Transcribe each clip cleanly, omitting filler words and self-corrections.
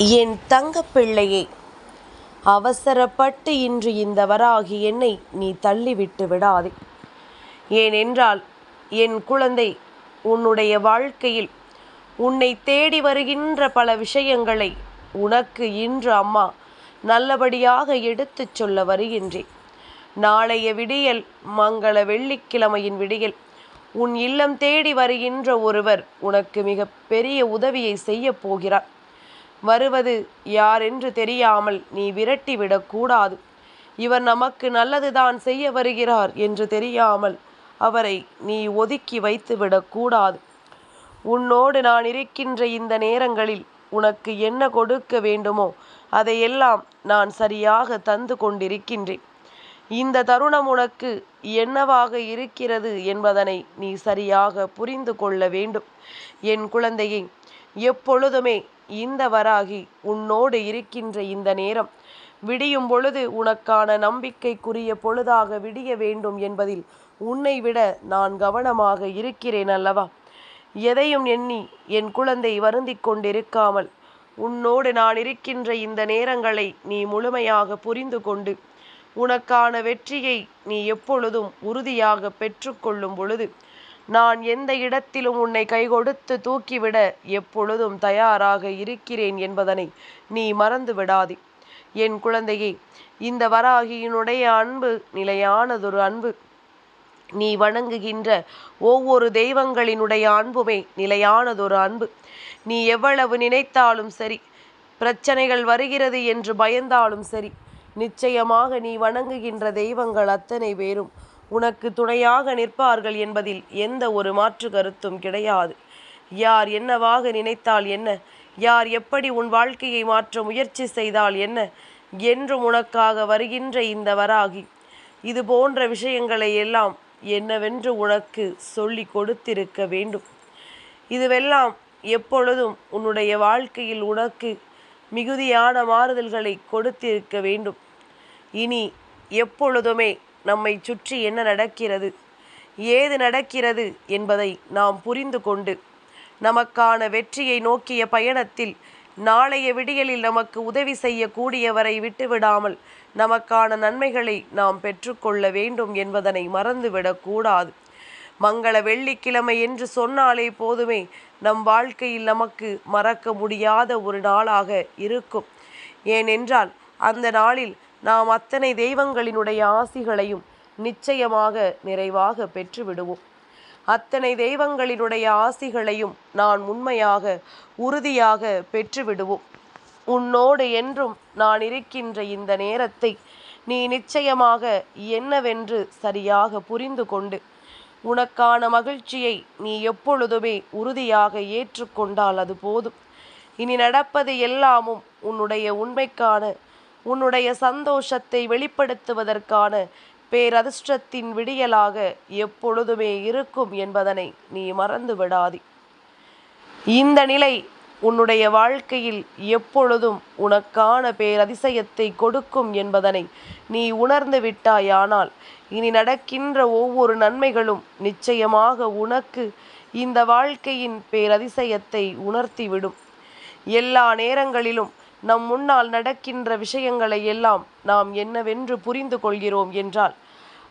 என் தங்கப்பிள்ளையே, அவசரப்பட்டு இன்று இந்த வராகி என்னை நீ தள்ளிவிட்டு விடாதே. ஏனென்றால் என் குழந்தை, உன்னுடைய வாழ்க்கையில் உன்னை தேடி வருகின்ற பல விஷயங்களை உனக்கு இன்று அம்மா நல்லபடியாக எடுத்துச் சொல்ல வருகின்றேன். நாளைய விடியல், மங்கள வெள்ளிக்கிழமையின் விடியல், உன் இல்லம் தேடி வருகின்ற ஒருவர் உனக்கு மிக பெரிய உதவியை செய்ய போகிறார். வருவது யாரென்று தெரியாமல் நீ விரட்டிவிடக்கூடாது. இவர் நமக்கு நல்லதுதான் செய்ய வருகிறார் என்று தெரியாமல் அவரை நீ ஒதுக்கி வைத்து விடக்கூடாது. உன்னோடு நான் இருக்கின்ற இந்த நேரங்களில் உனக்கு என்ன கொடுக்க வேண்டுமோ அதையெல்லாம் நான் சரியாக தந்து கொண்டிருக்கின்றேன். இந்த தருணம் உனக்கு என்னவாக இருக்கிறது என்பதனை நீ சரியாக புரிந்து கொள்ள வேண்டும். என் குழந்தையை, எப்பொழுதுமே இந்த வராகி உன்னோடு இருக்கின்ற இந்த நேரம் விடியும் பொழுது உனக்கான நம்பிக்கைக்குரிய பொழுதாக விடிய வேண்டும் என்பதில் உன்னை விட நான் கவனமாக இருக்கிறேன் அல்லவா? எதையும் எண்ணி என் குழந்தை வருந்தி கொண்டிருக்காமல் உன்னோடு நான் இருக்கின்ற இந்த நேரங்களை நீ முழுமையாக புரிந்து கொண்டு உனக்கான வெற்றியை நீ எப்பொழுதும் உறுதியாக பெற்றுக்கொள்ளும் பொழுது நான் எந்த இடத்திலும் உன்னை கைகொடுத்து தூக்கிவிட எப்பொழுதும் தயாராக இருக்கிறேன் என்பதனை நீ மறந்து விடாதே. என் குழந்தையே, இந்த வராகியினுடைய அன்பு நிலையானதொரு அன்பு. நீ வணங்குகின்ற ஒவ்வொரு தெய்வங்களினுடைய அன்புமே நிலையானதொரு அன்பு. நீ எவ்வளவு நினைத்தாலும் சரி, பிரச்சனைகள் வருகிறது என்று பயந்தாலும் சரி, நிச்சயமாக நீ வணங்குகின்ற தெய்வங்கள் அத்தனை பேரும் உனக்கு துணையாக நிற்பார்கள் என்பதில் எந்த ஒரு மாற்று கருத்தும் கிடையாது. யார் என்னவாக நினைத்தால் என்ன, யார் எப்படி உன் வாழ்க்கையை மாற்ற முயற்சி செய்தால் என்ன, என்றும் உனக்காக வருகின்ற இந்த வராகி இது போன்ற விஷயங்களை எல்லாம் என்னவென்று உனக்கு சொல்லி கொடுத்திருக்க வேண்டும். இதுவெல்லாம் எப்பொழுதும் உன்னுடைய வாழ்க்கையில் உனக்கு மிகுதியான மாறுதல்களை கொடுத்திருக்க வேண்டும். இனி எப்பொழுதுமே நம்மை சுற்றி என்ன நடக்கிறது, ஏது நடக்கிறது என்பதை நாம் புரிந்து கொண்டு நமக்கான வெற்றியை நோக்கிய பயணத்தில் நாளைய விடியலில் நமக்கு உதவி செய்யக்கூடியவரை விட்டுவிடாமல் நமக்கான நன்மைகளை நாம் பெற்றுக்கொள்ள வேண்டும் என்பதனை மறந்துவிடக்கூடாது. மங்கள வெள்ளிக்கிழமை என்று சொன்னாலே போதுமே நம் வாழ்க்கையில் நமக்கு மறக்க முடியாத ஒரு நாளாக இருக்கும். ஏனென்றால் அந்த நாளில் நாம் அத்தனை தெய்வங்களினுடைய ஆசிகளையும் நிச்சயமாக நிறைவாக பெற்றுவிடுவோம். அத்தனை தெய்வங்களினுடைய ஆசிகளையும் நான் உண்மையாக உறுதியாக பெற்றுவிடுவோம். உன்னோடு என்றும் நான் இருக்கின்ற இந்த நேரத்தை நீ நிச்சயமாக என்னவென்று சரியாக புரிந்து கொண்டு உனக்கான மகிழ்ச்சியை நீ எப்பொழுதுமே உறுதியாக ஏற்றுக்கொண்டால் அது போதும். இனி நடப்பது எல்லாமும் உன்னுடைய உண்மைக்கான, உன்னுடைய சந்தோஷத்தை வெளிப்படுத்துவதற்கான பேரதிர்ஷ்டத்தின் விடியலாக எப்பொழுதுமே இருக்கும் என்பதனை நீ மறந்து விடாதே. இந்த நிலை உன்னுடைய வாழ்க்கையில் எப்பொழுதும் உனக்கான பேரதிசயத்தை கொடுக்கும் என்பதனை நீ உணர்ந்து விட்டாயானால் இனி நடக்கின்ற ஒவ்வொரு நன்மைகளும் நிச்சயமாக உனக்கு இந்த வாழ்க்கையின் பேரதிசயத்தை உணர்த்திவிடும். எல்லா நேரங்களிலும் நம் முன்னால் நடக்கின்ற விஷயங்களை எல்லாம் நாம் என்னவென்று புரிந்து கொள்கிறோம் என்றால்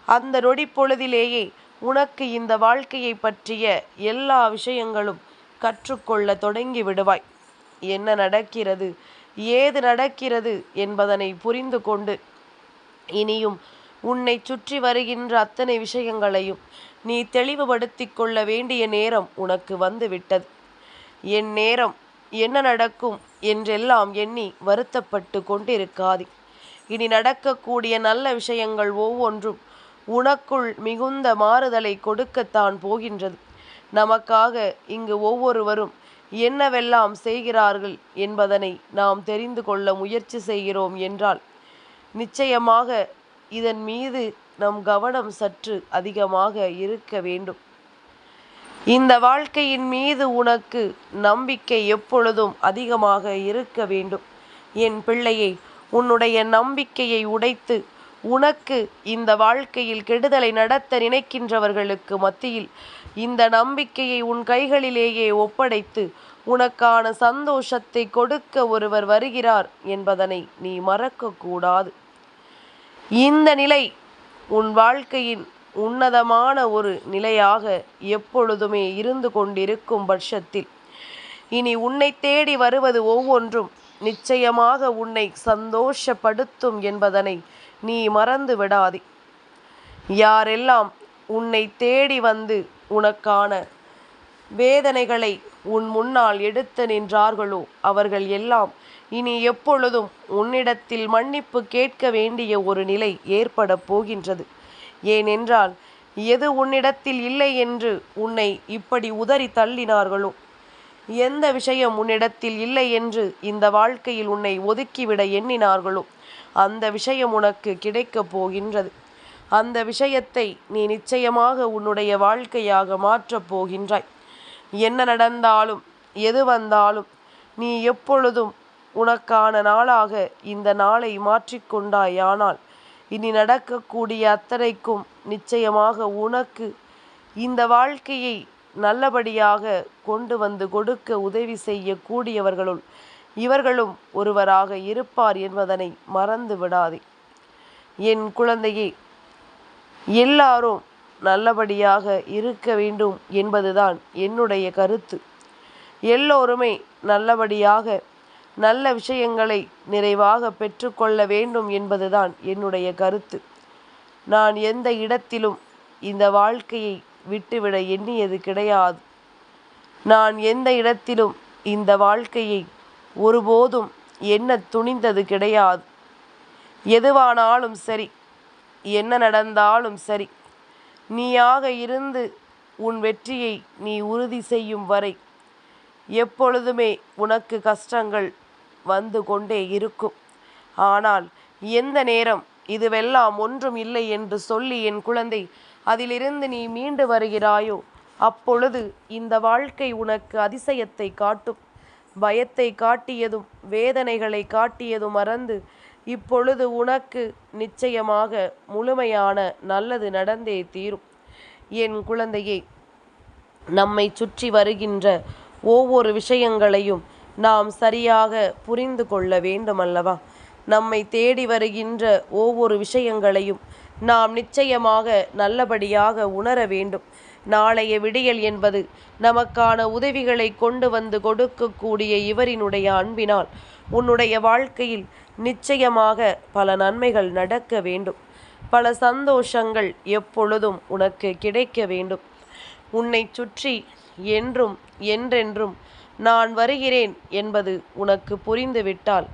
அந்த நொடி பொழுதிலேயே உனக்கு இந்த வாழ்க்கையை பற்றிய எல்லா விஷயங்களும் கற்றுக்கொள்ள தொடங்கி விடுவாய். என்ன நடக்கிறது, ஏது நடக்கிறது என்பதனை புரிந்து கொண்டு இனியும் உன்னை சுற்றி வருகின்ற அத்தனை விஷயங்களையும் நீ தெளிவுபடுத்தி கொள்ள வேண்டிய நேரம் உனக்கு வந்துவிட்டது. என் நேரம் என்ன நடக்கும் என்றெல்லாம் எண்ணி வருத்தப்பட்டு கொண்டிருக்காதே. இனி நடக்கக்கூடிய நல்ல விஷயங்கள் ஒவ்வொன்றும் உனக்குள் மிகுந்த மாறுதலை கொடுக்கத்தான் போகின்றது. நமக்காக இங்கு ஒவ்வொருவரும் என்னவெல்லாம் செய்கிறார்கள் என்பதனை நாம் தெரிந்து கொள்ள முயற்சி செய்கிறோம் என்றால் நிச்சயமாக இதன் மீது நம் கவனம் சற்று அதிகமாக இருக்க வேண்டும். இந்த வாழ்க்கையின் மீது உனக்கு நம்பிக்கை எப்பொழுதும் அதிகமாக இருக்க வேண்டும். என் பிள்ளையை, உன்னுடைய நம்பிக்கையை உடைத்து உனக்கு இந்த வாழ்க்கையில் கெடுதலை நடத்த நினைக்கின்றவர்களுக்கு மத்தியில் இந்த நம்பிக்கையை உன் கைகளிலேயே ஒப்படைத்து உனக்கான சந்தோஷத்தை கொடுக்க ஒருவர் வருகிறார் என்பதனை நீ மறக்கக்கூடாது. இந்த நிலை உன் வாழ்க்கையின் உன்னதமான ஒரு நிலையாக எப்பொழுதுமே இருந்து கொண்டிருக்கும் பட்சத்தில் இனி உன்னை தேடி வருவது ஒவ்வொன்றும் நிச்சயமாக உன்னை சந்தோஷப்படுத்தும் என்பதனை நீ மறந்து விடாதே. யாரெல்லாம் உன்னை தேடி வந்து உனக்கான வேதனைகளை உன் முன்னால் எடுத்து நின்றார்களோ அவர்கள் எல்லாம் இனி எப்பொழுதும் உன்னிடத்தில் மன்னிப்பு கேட்க வேண்டிய ஒரு நிலை ஏற்பட போகின்றது. ஏனென்றால் எது உன்னிடத்தில் இல்லை என்று உன்னை இப்படி உதறி தள்ளினார்களோ, எந்த விஷயம் உன்னிடத்தில் இல்லை என்று இந்த வாழ்க்கையில் உன்னை ஒதுக்கிவிட எண்ணினார்களோ அந்த விஷயம் உனக்கு கிடைக்கப் போகின்றது. அந்த விஷயத்தை நீ நிச்சயமாக உன்னுடைய வாழ்க்கையாக மாற்றப் போகின்றாய். என்ன நடந்தாலும் எது வந்தாலும் நீ எப்பொழுதும் உனக்கான நாளாக இந்த நாளை மாற்றிக்கொண்டாயானால் இனி நடக்கக்கூடிய அத்தனைக்கும் நிச்சயமாக உனக்கு இந்த வாழ்க்கையை நல்லபடியாக கொண்டு வந்து கொடுக்க உதவி செய்யக்கூடியவர்களுள் இவர்களும் ஒருவராக இருப்பார் என்பதனை மறந்து விடாதே. என் குழந்தையே, எல்லாரும் நல்லபடியாக இருக்க வேண்டும் என்பதுதான் என்னுடைய கருத்து. எல்லோருமே நல்லபடியாக நல்ல விஷயங்களை நிறைவாக பெற்றுக்கொள்ள வேண்டும் என்பதுதான் என்னுடைய கருத்து. நான் எந்த இடத்திலும் இந்த வாழ்க்கையை விட்டுவிட எண்ணியது கிடையாது. நான் எந்த இடத்திலும் இந்த வாழ்க்கையை ஒருபோதும் எண்ண துணிந்தது கிடையாது. எதுவானாலும் சரி, என்ன நடந்தாலும் சரி, நீயாக இருந்து உன் வெற்றியை நீ உறுதி செய்யும் வரை எப்பொழுதுமே உனக்கு கஷ்டங்கள் வந்து கொண்டே இருக்கும். ஆனால் எந்த நேரம் இதுவெல்லாம் ஒன்றும் இல்லை என்று சொல்லி என் குழந்தை அதிலிருந்து நீ மீண்டு வருகிறாயோ அப்பொழுது இந்த வாழ்க்கை உனக்கு அதிசயத்தை காட்டும். பயத்தை காட்டியதும் வேதனைகளை காட்டியதும் மறந்து இப்பொழுது உனக்கு நிச்சயமாக முழுமையான நல்லது நடந்தே தீரும். என் குழந்தையே, நம்மை சுற்றி வருகின்ற ஒவ்வொரு விஷயங்களையும் நாம் சரியாக புரிந்து கொள்ள வேண்டும் அல்லவா? நம்மை தேடி வருகின்ற ஒவ்வொரு விஷயங்களையும் நாம் நிச்சயமாக நல்லபடியாக உணர வேண்டும். நாளைய விடியல் என்பது நமக்கான உதவிகளை கொண்டு வந்து கொடுக்கக்கூடிய இவரினுடைய அன்பினால் உன்னுடைய வாழ்க்கையில் நிச்சயமாக பல நன்மைகள் நடக்க வேண்டும். பல சந்தோஷங்கள் எப்பொழுதும் உனக்கு கிடைக்க வேண்டும். உன்னை சுற்றி என்றும் என்றென்றும் நான் வருகிறேன் என்பது உனக்கு புரிந்துவிட்டால்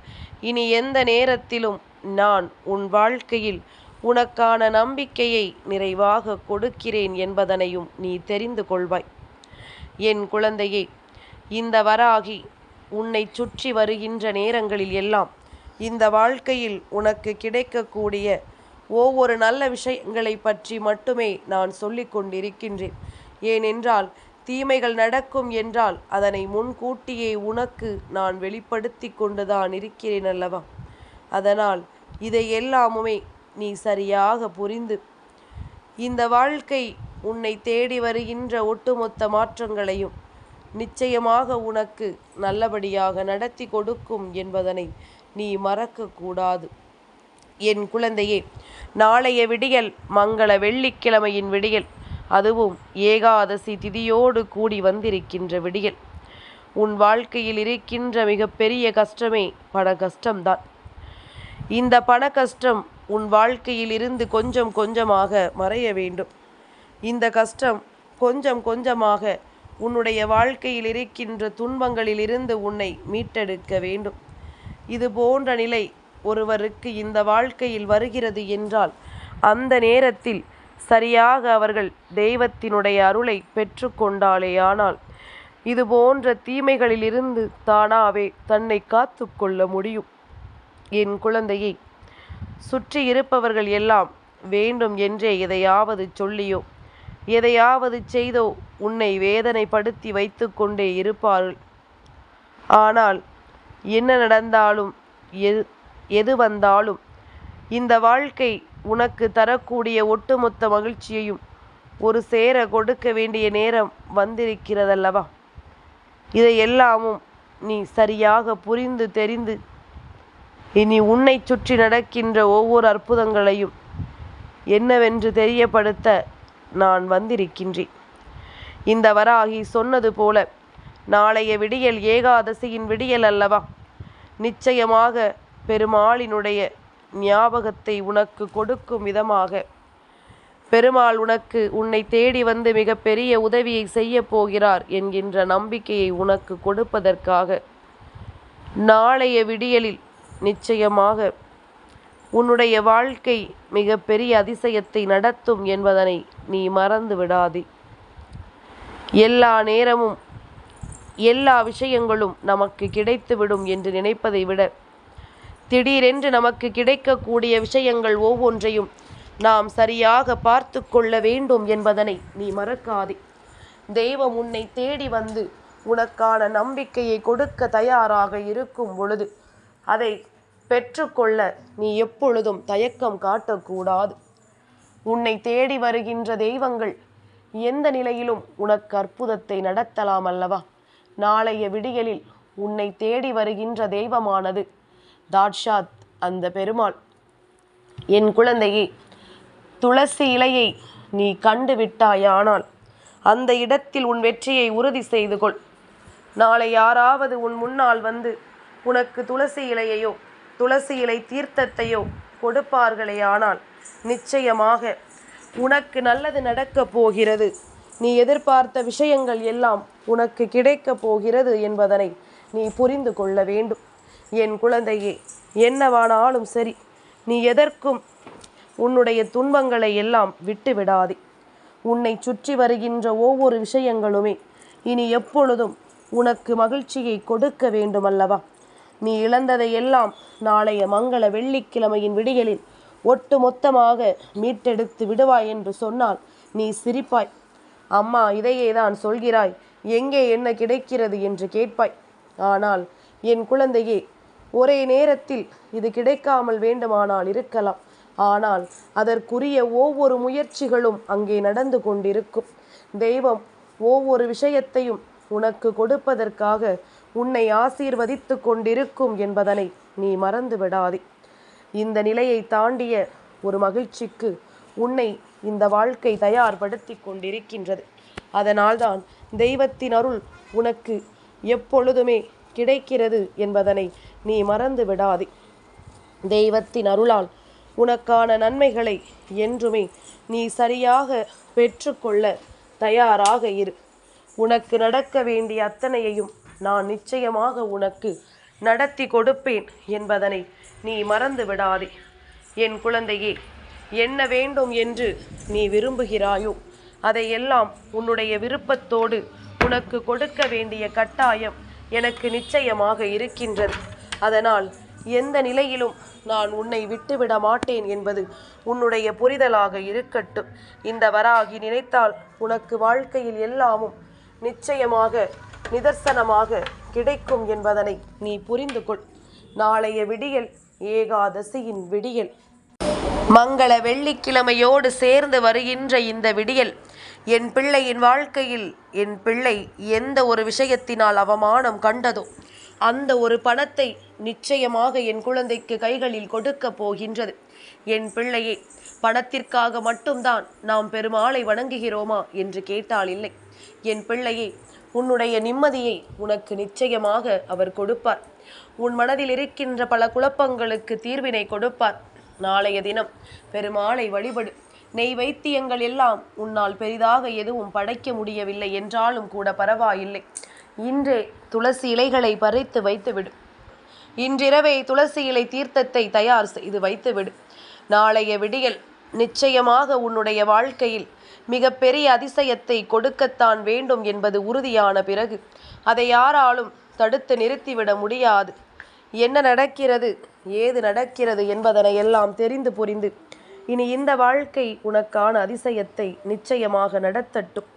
இனி எந்த நேரத்திலும் நான் உன் வாழ்க்கையில் உனக்கான நம்பிக்கையை நிறைவாக கொடுக்கிறேன் என்பதனையும் நீ தெரிந்து கொள்வாய். என் குழந்தையே, இந்த வராகி உன்னை சுற்றி வருகின்ற நேரங்களில் எல்லாம் இந்த வாழ்க்கையில் உனக்கு கிடைக்கக்கூடிய ஒவ்வொரு நல்ல விஷயங்களை பற்றி மட்டுமே நான் சொல்லிக் கொண்டிருக்கின்றேன். ஏனென்றால் தீமைகள் நடக்கும் என்றால் அதனை முன்கூட்டியே உனக்கு நான் வெளிப்படுத்தி கொண்டுதான் இருக்கிறேன் அல்லவா? அதனால் இதை எல்லாமுமே நீ சரியாக புரிந்து இந்த வாழ்க்கை உன்னை தேடி வருகின்ற ஒட்டுமொத்த மாற்றங்களையும் நிச்சயமாக உனக்கு நல்லபடியாக நடத்தி கொடுக்கும் என்பதனை நீ மறக்கக்கூடாது. என் குழந்தையே, நாளைய விடியல் மங்கள வெள்ளிக்கிழமையின் விடியல், அதுவும் ஏகாதசி திதியோடு கூடி வந்திருக்கின்ற விடியல். உன் வாழ்க்கையில் இருக்கின்ற மிகப்பெரிய கஷ்டமே பண கஷ்டம்தான். இந்த பண கஷ்டம் உன் வாழ்க்கையில் இருந்து கொஞ்சம் கொஞ்சமாக மறைய வேண்டும். இந்த கஷ்டம் கொஞ்சம் கொஞ்சமாக உன்னுடைய வாழ்க்கையில் இருக்கின்ற துன்பங்களிலிருந்து உன்னை மீட்டெடுக்க வேண்டும். இது போன்ற நிலை ஒருவருக்கு இந்த வாழ்க்கையில் வருகிறது என்றால் அந்த நேரத்தில் சரியாக அவர்கள் தெய்வத்தினுடைய அருளை பெற்று கொண்டாலேயானால் இது போன்ற தீமைகளிலிருந்து தானாவே தன்னை காத்து கொள்ள முடியும். என் குழந்தையை, சுற்றி இருப்பவர்கள் எல்லாம் வேண்டும் என்றே எதையாவது சொல்லியோ எதையாவது செய்தோ உன்னை வேதனைப்படுத்தி வைத்து கொண்டே இருப்பார்கள். ஆனால் என்ன நடந்தாலும் எது வந்தாலும் இந்த வாழ்க்கை உனக்கு தரக்கூடிய ஒட்டுமொத்த மகிழ்ச்சியையும் ஒரு சேர கொடுக்க வேண்டிய நேரம் வந்திருக்கிறதல்லவா? இதையெல்லாமும் நீ சரியாக புரிந்து தெரிந்து இனி உன்னை சுற்றி நடக்கின்ற ஒவ்வொரு அற்புதங்களையும் என்னவென்று தெரியப்படுத்த நான் வந்திருக்கின்றேன். இந்த வராகி சொன்னது போல நாளைய விடியல் ஏகாதசியின் விடியல் அல்லவா? நிச்சயமாக பெருமாளினுடைய ஞாபகத்தை உனக்கு கொடுக்கும் விதமாக பெருமாள் உன்னை தேடி வந்து மிகப்பெரிய உதவியை செய்ய போகிறார் என்கின்ற நம்பிக்கையை உனக்கு கொடுப்பதற்காக நாளைய விடியலில் நிச்சயமாக உன்னுடைய வாழ்க்கை மிகப்பெரிய அதிசயத்தை நடத்தும் என்பதனை நீ மறந்து விடாதே. எல்லா நேரமும் எல்லா விஷயங்களும் நமக்கு கிடைத்துவிடும் என்று நினைப்பதை விட திடீரென்று நமக்கு கிடைக்கக்கூடிய விஷயங்கள் ஒவ்வொன்றையும் நாம் சரியாக பார்த்து கொள்ள வேண்டும் என்பதனை நீ மறக்காதே. தெய்வம் உன்னை தேடி வந்து உனக்கான நம்பிக்கையை கொடுக்க தயாராக இருக்கும் பொழுது அதை பெற்றுக்கொள்ள நீ எப்பொழுதும் தயக்கம் காட்டக்கூடாது. உன்னை தேடி வருகின்ற தெய்வங்கள் எந்த நிலையிலும் உனக்கு அற்புதத்தை நடத்தலாம் அல்லவா? நாளைய விடியலில் உன்னை தேடி வருகின்ற தெய்வமானது தாட்சாத் அந்த பெருமாள். என் குழந்தையே, துளசி இலையை நீ கண்டு விட்டாயானால் அந்த இடத்தில் உன் வெற்றியை உறுதி செய்து கொள். நாளை யாராவது உன் முன்னால் வந்து உனக்கு துளசி இலையையோ துளசி இலை தீர்த்தத்தையோ கொடுப்பார்களேயானால் நிச்சயமாக உனக்கு நல்லது நடக்கப் போகிறது. நீ எதிர்பார்த்த விஷயங்கள் எல்லாம் உனக்கு கிடைக்கப் போகிறது என்பதனை நீ புரிந்து கொள்ள வேண்டும். என் குழந்தையே, என்னவானாலும் சரி, நீ எதற்கும் உன்னுடைய துன்பங்களை எல்லாம் விட்டு விடாதே. உன்னை சுற்றி வருகின்ற ஒவ்வொரு விஷயங்களுமே இனி எப்பொழுதும் உனக்கு மகிழ்ச்சியை கொடுக்க வேண்டுமல்லவா? நீ இழந்ததையெல்லாம் நாளைய மங்கள வெள்ளிக்கிழமையின் விடியலில் ஒட்டு மொத்தமாக மீட்டெடுத்து விடுவாய் என்று சொன்னால் நீ சிரிப்பாய். அம்மா, இதையே தான் சொல்கிறாய், எங்கே என்ன கிடைக்கிறது என்று கேட்பாய். ஆனால் என் குழந்தையே, ஒரே நேரத்தில் இது கிடைக்காமல் வேண்டுமானால் இருக்கலாம். ஆனால் அதற்குரிய ஒவ்வொரு முயற்சிகளும் அங்கே நடந்து கொண்டிருக்கும். தெய்வம் ஒவ்வொரு விஷயத்தையும் உனக்கு கொடுப்பதற்காக உன்னை ஆசீர்வதித்து கொண்டிருக்கும் என்பதனை நீ மறந்து விடாதே. இந்த நிலையை தாண்டிய ஒரு மகிழ்ச்சிக்கு உன்னை இந்த வாழ்க்கை தயார்படுத்தி கொண்டிருக்கின்றது. அதனால்தான் தெய்வத்தின் அருள் உனக்கு எப்பொழுதுமே கிடைக்கிறது என்பதனை நீ மறந்து விடாதே. தெய்வத்தின் அருளால் உனக்கான நன்மைகளை என்றுமே நீ சரியாக பெற்றுக்கொள்ள தயாராக இரு. உனக்கு நடக்க வேண்டிய அத்தனையையும் நான் நிச்சயமாக உனக்கு நடத்தி கொடுப்பேன் என்பதனை நீ மறந்து விடாதே. என் குழந்தையே, என்ன வேண்டும் என்று நீ விரும்புகிறாயோ அதையெல்லாம் உன்னுடைய விருப்பத்தோடு உனக்கு கொடுக்க வேண்டிய கட்டாயம் எனக்கு நிச்சயமாக இருக்கின்றது. அதனால் எந்த நிலையிலும் நான் உன்னை விட்டுவிட மாட்டேன் என்பது உன்னுடைய புரிதலாக இருக்கட்டும். இந்த வராகி நினைத்தால் உனக்கு வாழ்க்கையில் எல்லாமும் நிச்சயமாக நிதர்சனமாக கிடைக்கும் என்பதனை நீ புரிந்து கொள். நாளைய விடியல் ஏகாதசியின் விடியல், மங்கள வெள்ளிக்கிழமையோடு சேர்ந்து வருகின்ற இந்த விடியல் என் பிள்ளையின் வாழ்க்கையில் என் பிள்ளை எந்த ஒரு விஷயத்தினால் அவமானம் கண்டதோ அந்த ஒரு பணத்தை நிச்சயமாக என் குழந்தைக்கு கைகளில் கொடுக்க போகின்றது. என் பிள்ளையே, பணத்திற்காக மட்டும்தான் நாம் பெருமாளை வணங்குகிறோமா என்று கேட்டால் இல்லை. என் பிள்ளையே, உன்னுடைய நிம்மதியை உனக்கு நிச்சயமாக அவர் கொடுப்பார். உன் மனதில் இருக்கின்ற பல குழப்பங்களுக்கு தீர்வினை கொடுப்பார். நாளைய தினம் பெருமாளை வழிபடு. நெய் வைத்தியங்கள் எல்லாம் உன்னால் பெரிதாக எதுவும் படைக்க முடியவில்லை என்றாலும் கூட பரவாயில்லை. இன்றே துளசி இலைகளை பறித்து வைத்துவிடு. இன்றிரவே துளசி இலை தீர்த்தத்தை தயார் செய்து வைத்துவிடு. நாளைய விடியல் நிச்சயமாக உன்னுடைய வாழ்க்கையில் மிகப்பெரிய அதிசயத்தை கொடுக்கத்தான் வேண்டும் என்பது உறுதியான பிறகு அதை யாராலும் தடுத்து நிறுத்திவிட முடியாது. என்ன நடக்கிறது, ஏது நடக்கிறது என்பதனை எல்லாம் தெரிந்து புரிந்து இனி இந்த வாழ்க்கை உனக்கான அதிசயத்தை நிச்சயமாக நடத்தட்டும்.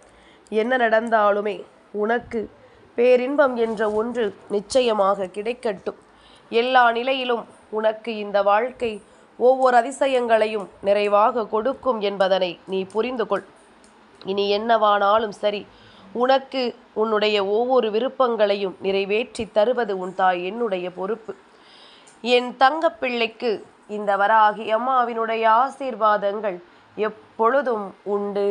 என்ன நடந்தாலுமே உனக்கு பேரின்பம் என்ற ஒன்று நிச்சயமாக கிடைக்கட்டும். எல்லா நிலையிலும் உனக்கு இந்த வாழ்க்கை ஒவ்வொரு அதிசயங்களையும் நிறைவாக கொடுக்கும் என்பதனை நீ புரிந்து கொள். இனி என்னவானாலும் சரி, உனக்கு உன்னுடைய ஒவ்வொரு விருப்பங்களையும் நிறைவேற்றி தருவது உன் தாய் என்னுடைய பொறுப்பு. என் தங்கப்பிள்ளைக்கு இந்த வராகி அம்மாவினுடைய ஆசீர்வாதங்கள் எப்பொழுதும் உண்டு.